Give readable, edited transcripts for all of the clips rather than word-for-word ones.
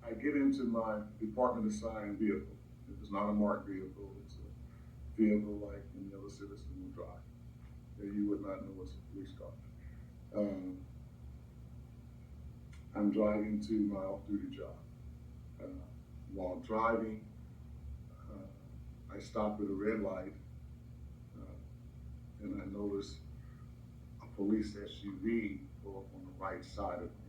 I get into my department assigned vehicle. It's not a marked vehicle, it's a vehicle like any other citizen would drive. That you would not know it's a police car. Um, I'm driving to my off-duty job. Uh, while driving, I stop at a red light, and I notice a police SUV go up on the right side of me,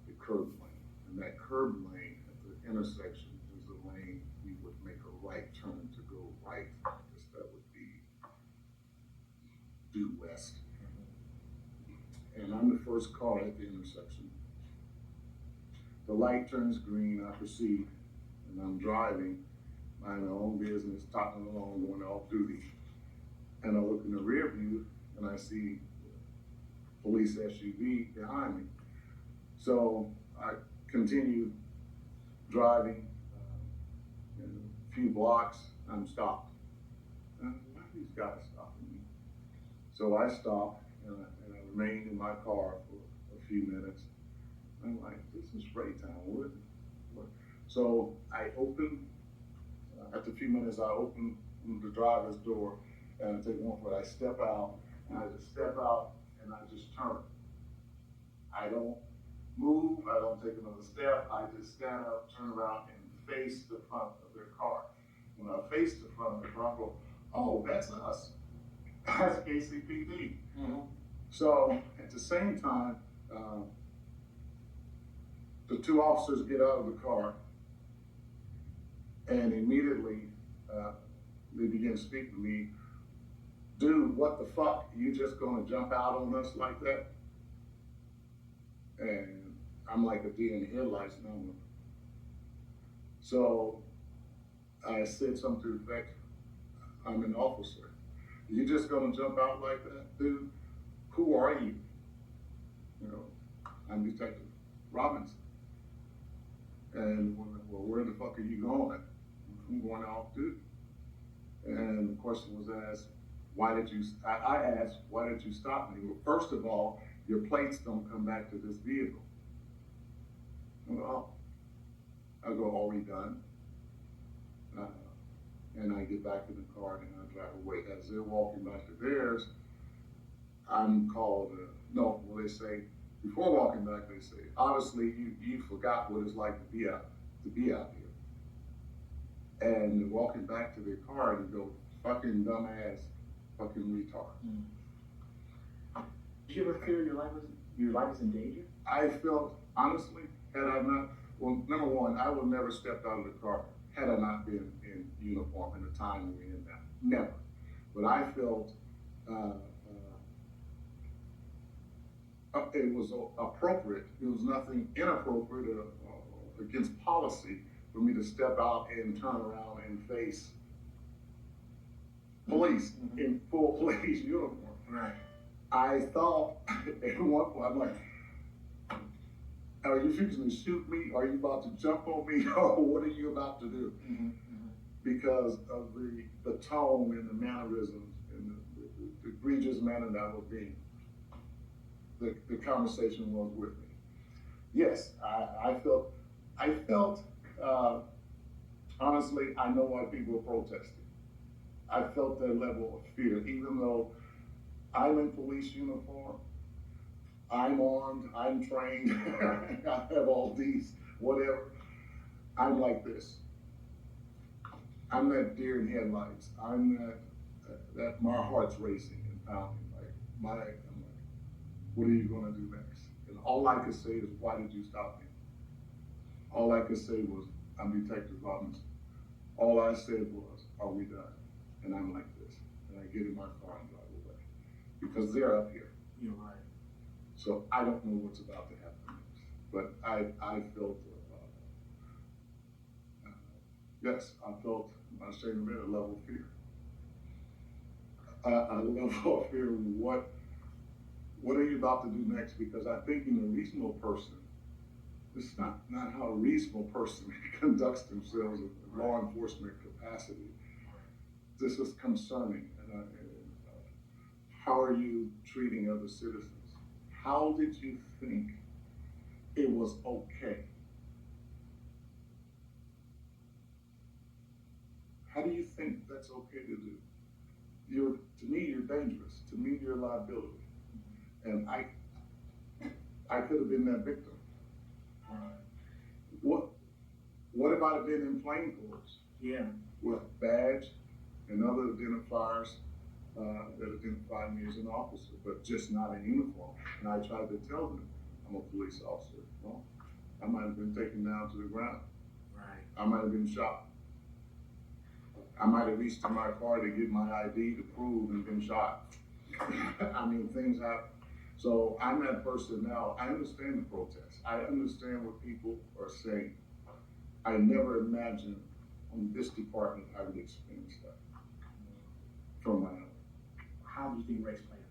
the curb lane. And that curb lane at the intersection is the lane you would make a right turn to go right. I guess that would be due west. And I'm the first car at the intersection. The light turns green, I proceed, and I'm driving, minding my own business, talking along, going off duty. And I look in the rear view and I see police SUV behind me. So I continue driving, in a few blocks, I'm stopped. And why are these guys stopping me? So I stop and I remain in my car for a few minutes. I'm like, this is Spraytown. What? So I open, after a few minutes, I open the driver's door and I take one foot. I step out and I just step out and I just turn. I don't move, I don't take another step. I just stand up, turn around, and face the front of their car. When I face the front of the car, I go, oh, that's us. That's KCPD. Mm-hmm. So at the same time, the two officers get out of the car and immediately they begin to speak to me. Dude, what the fuck? You just gonna jump out on us like that? And I'm like a deer in the headlights now. So I said something to the effect, I'm an officer. You just gonna jump out like that? Dude, who are you? You know, I'm Detective Robinson. And well, where the fuck are you going? I'm going off duty. And the question was asked, why did you, I asked, why did you stop me? Well, first of all, your plates don't come back to this vehicle. Well, I go, are we done? And I get back in the car and I drive away. As they're walking back to theirs, I'm called, no, well, they say, before walking back, they say, obviously you forgot what it's like to be out here. And walking back to their car and go, fucking dumbass, fucking retard. Did you ever feel your life was in danger? I felt, honestly, had I not, well, number one, I would never stepped out of the car had I not been in uniform in the time we're in now. Never. But I felt it was appropriate. It was nothing inappropriate or against policy for me to step out and turn around and face police in full police uniform. Right. I thought at one point, I'm like, are you fixing to shoot me? Are you about to jump on me? Or what are you about to do? Mm-hmm. Because of the tone and the mannerisms and the egregious manner that was being, the conversation was with me. Yes, I felt, honestly, I know why people are protesting. I felt that level of fear, even though I'm in police uniform, I'm armed, I'm trained, I have all these, whatever. I'm like this. I'm that deer in headlights. I'm that my heart's racing and pounding. I'm like, what are you gonna do next? And all I could say is, why did you stop me? All I could say was, I'm Detective Robinson. All I said was, are we done? And I'm like this. And I get in my car and drive away. Because they're up here. You're right. So I don't know what's about to happen next. But I felt, yes, I felt, I say in a minute, a level of fear. A level of fear, what are you about to do next? Because I think in a reasonable person, this is not how a reasonable person conducts themselves in law enforcement capacity. This is concerning. How are you treating other citizens? How did you think it was okay How do you think that's okay to do? To me, you're dangerous. To me, you're a liability. And I could have been that victim. What, what if I'd have been in plain clothes? Yeah. With badge and other identifiers that identify me as an officer, but just not in uniform. And I tried to tell them I'm a police officer. Well, I might have been taken down to the ground. Right. I might have been shot. I might have reached to my car to get my ID to prove and been shot. I mean, things happen. So I'm that person now. I understand the protest. I understand what people are saying. I never imagined on this department I would experience that from my own. How do you think race played